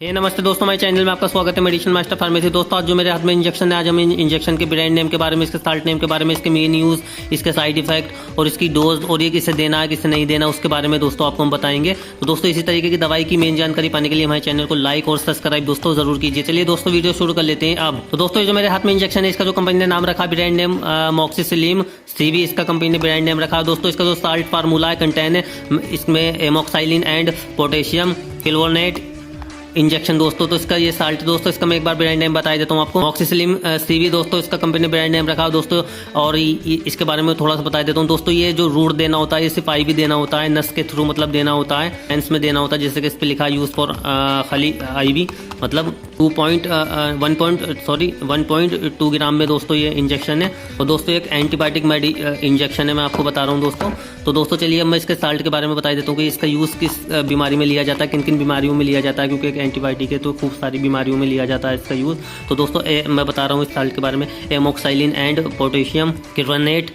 नमस्ते दोस्तों, हमारे चैनल में आपका स्वागत है। Medicine master pharmacy. दोस्तों आज जो मेरे हाथ में इंजेक्शन है, आज हम इंजेक्शन के ब्रांड नेम के बारे में, इसके साल्ट नेम के बारे में, इसके मेन यूज, इसके साइड इफेक्ट और इसकी डोज और ये किसे देना है किसे नहीं देना उसके बारे में दोस्तों आपको हम बताएंगे। तो दोस्तों इसी तरीके की दवाई की मेन जानकारी पाने के लिए हमारे चैनल को लाइक और सब्सक्राइब दोस्तों जरूर कीजिए। चलिए दोस्तों वीडियो शुरू कर लेते हैं अब। तो दोस्तों जो मेरे हाथ में इंजेक्शन है, इसका जो कंपनी ने नाम रखा ब्रांड नेम मॉक्सिसिलिन सीवी, इसका कंपनी ने ब्रांड नेम रखा। दोस्तों इसका जो साल्ट फार्मूला है कंटेन है इसमें एमोक्साइलिन एंड पोटेशियम क्लोरोनेट इंजेक्शन दोस्तों। तो इसका ये साल्ट दोस्तों, इसका मैं एक बार ब्रांड नेम बता देता हूँ आपको। मॉक्सिसिलिन सीवी दोस्तों इसका कंपनी ने ब्रांड नेम रखा दोस्तों। और इसके बारे में थोड़ा सा बता देता हूँ दोस्तों। ये जो रूट देना होता है, ये सिर्फ IV देना होता है, नस के थ्रू मतलब देना होता है, हैंड्स में देना होता है। जैसे कि इस पर लिखा है यूज फॉर खाली IV, मतलब 1.2 ग्राम में दोस्तों ये इंजेक्शन है। और दोस्तों एक एंटीबायोटिक इंजेक्शन है, मैं आपको बता रहा हूँ दोस्तों। तो दोस्तों चलिए अब मैं इसके साल्ट के बारे में बता देता हूँ कि इसका यूज किस बीमारी में लिया जाता है, किन किन बीमारियों में लिया जाता है, क्योंकि एक एंटीबायोटिक है तो खूब सारी बीमारियों में लिया जाता है इसका यूज। तो दोस्तों मैं बता रहा हूँ इस साल्ट के बारे में, एमोक्साइलिन एंड पोटेशियम क्लोरोनेट।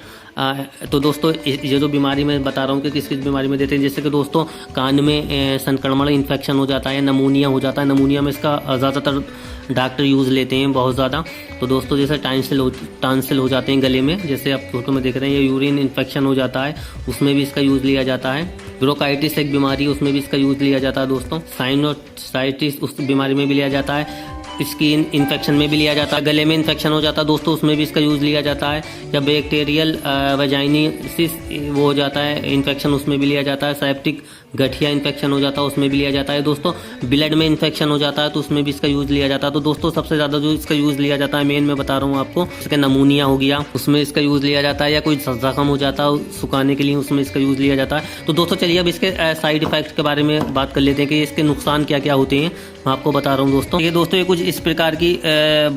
तो दोस्तों ये जो बीमारी मैं बता रहा हूँ कि किस किस बीमारी में देते हैं, जैसे कि दोस्तों कान में संक्रमण इन्फेक्शन हो जाता है, नमूनिया हो जाता है। नमूनिया में इसका ज़्यादातर डॉक्टर यूज़ लेते हैं बहुत ज़्यादा। तो दोस्तों जैसे टांसिल हो जाते हैं गले में, जैसे आप फोटो में देख रहे हैं, ये यूरिन इन्फेक्शन हो जाता है, उसमें भी इसका यूज़ लिया जाता है। ब्रोंकाइटिस एक बीमारी है, उसमें भी इसका यूज़ लिया जाता है दोस्तों। साइनोसाइटिस उस बीमारी में भी लिया जाता है। स्किन इन्फेक्शन में भी लिया जाता है, गले में इन्फेक्शन हो जाता है दोस्तों, उसमें भी इसका यूज़ लिया जाता है। या बैक्टीरियल वेजाइनिसिस वो हो जाता है इन्फेक्शन, उसमें भी लिया जाता है। सेप्टिक गठिया इन्फेक्शन हो जाता है, उसमें भी लिया जाता है दोस्तों। ब्लड में इन्फेक्शन हो जाता है तो उसमें भी इसका यूज़ लिया जाता है। तो दोस्तों सबसे ज़्यादा जो इसका यूज़ लिया जाता है, मेन मैं बता रहा हूँ आपको, इसका नमूनिया हो गया, उसमें इसका यूज़ लिया जाता है। या कोई जख्म हो जाता है सुखाने के लिए, उसमें इसका यूज़ लिया जाता है। तो दोस्तों चलिए अब इसके साइड इफेक्ट के बारे में बात कर लेते हैं कि इसके नुकसान क्या क्या होते हैं, मैं आपको बता रहा हूँ दोस्तों। ये दोस्तों ये कुछ इस प्रकार की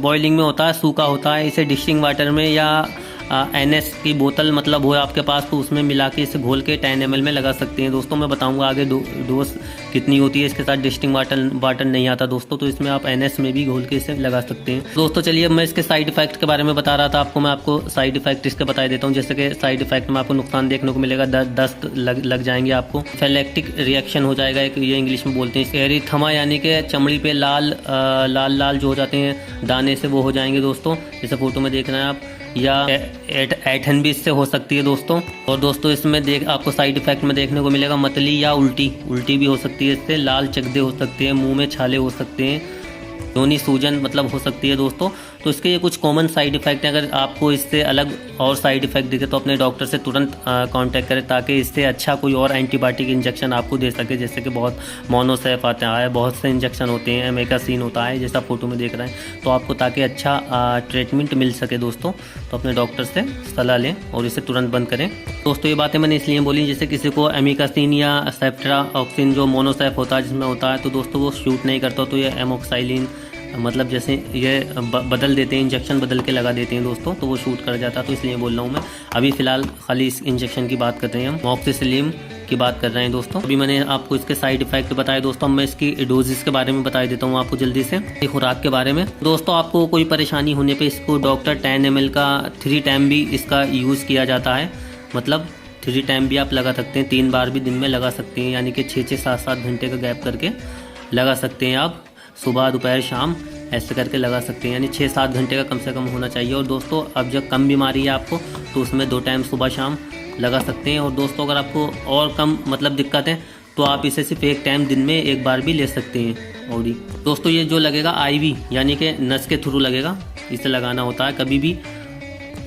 बॉइलिंग में होता है, सूखा होता है। इसे डिस्टिंग वाटर में या NS की बोतल मतलब हो आपके पास, तो उसमें मिला के इसे घोल के 10 ml में लगा सकते हैं दोस्तों। मैं बताऊंगा आगे डोज कितनी होती है। इसके साथ डिस्टिंग वाटर नहीं आता दोस्तों, तो इसमें आप NS में भी घोल के इसे लगा सकते हैं दोस्तों। चलिए अब मैं इसके साइड इफेक्ट के बारे में बता रहा था आपको, मैं आपको साइड इफेक्ट इसके बता देता हूँ। जैसे कि साइड इफेक्ट में आपको नुकसान देखने को मिलेगा, दस्त लग जाएंगे आपको, फेलेक्टिक रिएक्शन हो जाएगा, एक ये इंग्लिश में बोलते हैं। एरिथमा यानी कि चमड़ी पे लाल जो हो जाते हैं दाने से, वो हो जाएंगे दोस्तों, जैसे फोटो में देख रहे हैं आप। या ऐठन भी इससे हो सकती है दोस्तों। और दोस्तों इसमें आपको साइड इफेक्ट में देखने को मिलेगा मतली या उल्टी भी हो सकती है इससे। लाल चकदे हो सकते हैं, मुंह में छाले हो सकते हैं, योनि सूजन मतलब हो सकती है दोस्तों। तो इसके ये कुछ कॉमन साइड इफेक्ट हैं। अगर आपको इससे अलग और साइड इफेक्ट दिखे तो अपने डॉक्टर से तुरंत कांटेक्ट करें, ताकि इससे अच्छा कोई और एंटीबायोटिक इंजेक्शन आपको दे सके। जैसे कि बहुत मोनोसेफ आता है, बहुत से इंजेक्शन होते हैं, एमेकासिन होता है, जैसा फोटो में देख रहे हैं। तो आपको ताकि अच्छा ट्रीटमेंट मिल सके दोस्तों, तो अपने डॉक्टर से सलाह लें और इसे तुरंत बंद करें दोस्तों। ये बातें मैंने इसलिए बोली, जैसे किसी को एमिकासिन या सेफ्ट्राऑक्सिन जो मोनोसेफ होता है जिसमें होता है, तो दोस्तों वो शूट नहीं करता, तो ये एमोक्साइलिन मतलब जैसे ये बदल देते हैं, इंजेक्शन बदल के लगा देते हैं दोस्तों, तो वो शूट कर जाता है। तो इसलिए बोल रहा हूँ मैं। अभी फिलहाल खाली इस इंजेक्शन की बात कर रहे हैं, हम मॉक्सिसिलिन की बात कर रहे हैं दोस्तों। अभी मैंने आपको इसके साइड इफेक्ट बताए दोस्तों। मैं इसकी डोजेस के बारे में बता देता हूँ आपको जल्दी से, खुराक के बारे में दोस्तों। आपको कोई परेशानी होने पे इसको डॉक्टर 10 ml का 3 टाइम भी इसका यूज़ किया जाता है, मतलब 3 टाइम भी आप लगा सकते हैं, 3 बार भी दिन में लगा सकते हैं, यानी कि 6-6, 7-7 घंटे का गैप करके लगा सकते हैं आप, सुबह दोपहर शाम ऐसे करके लगा सकते हैं, यानी 6-7 घंटे का कम से कम होना चाहिए। और दोस्तों अब जब कम बीमारी है आपको, तो उसमें 2 टाइम सुबह शाम लगा सकते हैं। और दोस्तों अगर आपको और कम मतलब दिक्कत है, तो आप इसे सिर्फ 1 टाइम दिन में 1 बार भी ले सकते हैं। और दोस्तों ये जो लगेगा IV यानी कि नस के थ्रू लगेगा, इसे लगाना होता है। कभी भी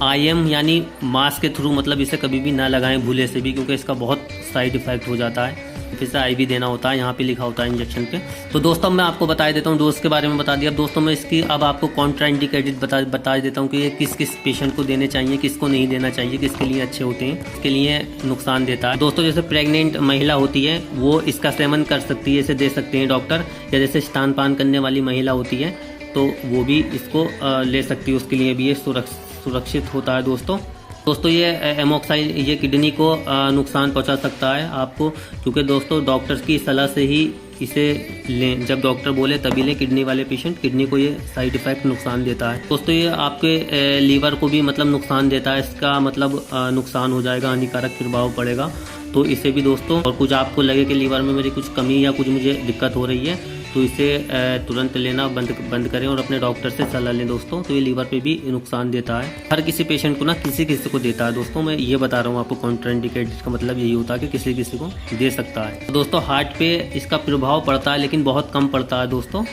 IM यानी मास्क के थ्रू मतलब इसे कभी भी ना लगाएं भूले से भी, क्योंकि इसका बहुत साइड इफेक्ट हो जाता है। फिर से IV देना होता है, यहाँ पे लिखा होता है इंजेक्शन पे। तो दोस्तों मैं आपको बता देता हूँ, डोज के बारे में बता दिया दोस्तों। मैं इसकी अब आपको कॉन्ट्राइंडिकेटेड बता देता हूँ कि ये किस किस पेशेंट को देने चाहिए, किसको नहीं देना चाहिए, किसके लिए अच्छे होते हैं, किसके लिए नुकसान देता है दोस्तों। जैसे प्रेग्नेंट महिला होती है, वो इसका सेवन कर सकती है, इसे दे सकते हैं डॉक्टर। या जैसे स्तनपान करने वाली महिला होती है, तो वो भी इसको ले सकती है, उसके लिए भी ये सुरक्षित होता है दोस्तों। ये एमोक्साइल ये किडनी को नुकसान पहुंचा सकता है आपको, क्योंकि दोस्तों डॉक्टर्स की सलाह से ही इसे लें, जब डॉक्टर बोले तभी लें। किडनी वाले पेशेंट, किडनी को ये साइड इफेक्ट नुकसान देता है दोस्तों। ये आपके लीवर को भी मतलब नुकसान देता है, इसका मतलब नुकसान हो जाएगा, हानिकारक प्रभाव पड़ेगा। तो इसे भी दोस्तों, और कुछ आपको लगे कि लीवर में मेरी कुछ कमी या कुछ मुझे दिक्कत हो रही है, तो इसे तुरंत लेना बंद करें और अपने डॉक्टर से सलाह लें दोस्तों। तो ये लीवर पे भी नुकसान देता है, हर किसी पेशेंट को ना किसी किसी को देता है दोस्तों। मैं ये बता रहा हूँ आपको, कॉन्ट्राइंडिकेटेड का मतलब यही होता है कि किसी किसी को दे सकता है। तो दोस्तों हार्ट पे इसका प्रभाव पड़ता है लेकिन बहुत कम पड़ता है दोस्तों।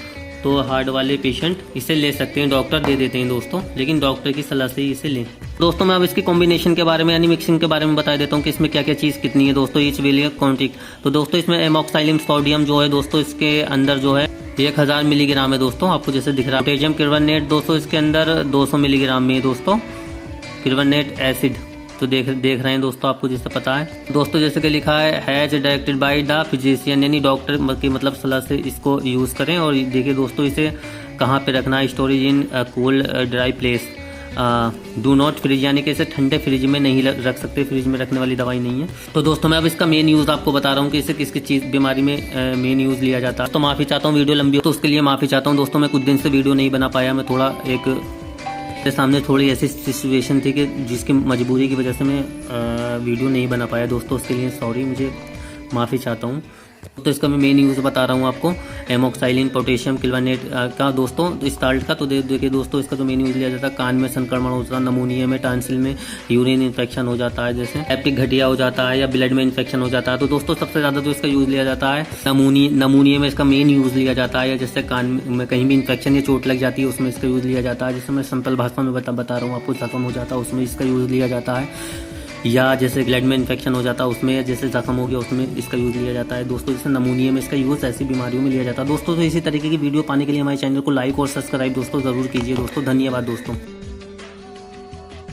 तो हार्ट वाले पेशेंट इसे ले सकते हैं, डॉक्टर दे देते हैं दोस्तों, लेकिन डॉक्टर की सलाह से ही इसे लें। दोस्तों मैं अब इसकी कॉम्बिनेशन के बारे में यानी मिक्सिंग के बारे में बता देता हूँ कि इसमें क्या क्या चीज़ कितनी है दोस्तों। ईच विल क्वांटिटी, तो दोस्तों इसमें एमॉक्साइलिन सोडियम जो है दोस्तों इसके अंदर जो है 1000 मिलीग्राम है दोस्तों, आपको जैसे दिख रहा है। पोटेशियम कार्बोनेट दोस्तों इसके अंदर 200 मिलीग्राम में है दोस्तों। कार्बोनेट एसिड तो देख रहे हैं दोस्तों, आपको जैसे पता है दोस्तों, जैसे कि लिखा है has directed by the physician, यानी डॉक्टर की मतलब सलाह से इसको यूज़ करें। और देखिए दोस्तों इसे कहाँ पे रखना है, storage in cold dry place, do not fridge, यानी कि इसे ठंडे फ्रिज में नहीं रख सकते, फ्रिज में रखने वाली दवाई नहीं है। तो दोस्तों मैं अब इसका मेन यूज़ आपको बता रहा हूँ कि इसे किस किस चीज़ बीमारी में मेन यूज़ लिया जाता है। तो माफ़ी चाहता हूँ वीडियो लंबी हो तो उसके लिए माफ़ी चाहता हूँ दोस्तों। मैं कुछ दिन से वीडियो नहीं बना पाया, मैं थोड़ा एक सामने थोड़ी ऐसी सिचुएशन थी कि जिसकी मजबूरी की वजह से मैं वीडियो नहीं बना पाया दोस्तों, उसके लिए सॉरी, मुझे माफ़ी चाहता हूँ। तो इसका मैं मेन यूज़ बता रहा हूँ आपको, एमॉक्साइलिन पोटेशियम कार्बोनेट का दोस्तों, इस साल्ट का। तो देखिए दोस्तों इसका जो मेन यूज़ लिया जाता है, कान में संक्रमण हो जाता है, नमूनिया में, टांसिल में यूरिन इन्फेक्शन हो जाता है, जैसे एप्टिक घटिया हो जाता है या ब्लड में इन्फेक्शन हो जाता है। तो दोस्तों सबसे ज़्यादा तो इसका यूज़ लिया जाता है नमूनिया में, इसका मेन यूज़ लिया जाता है। या जैसे कान में कहीं भी इन्फेक्शन या चोट लग जाती है उसमें इसका यूज़ लिया जाता है। जैसे मैं सिंपल भाषा में बता रहा हूँ आपको, जख्म हो जाता है उसमें इसका यूज़ लिया जाता है। या जैसे ब्लड में इन्फेक्शन हो जाता है उसमें, या जैसे जख्म हो गया उसमें इसका यूज़ लिया जाता है दोस्तों। जैसे नमूनिया में इसका यूज़ ऐसी बीमारियों में लिया जाता है दोस्तों। तो इसी तरीके की वीडियो पाने के लिए हमारे चैनल को लाइक और सब्सक्राइब दोस्तों ज़रूर कीजिए दोस्तों। धन्यवाद दोस्तों।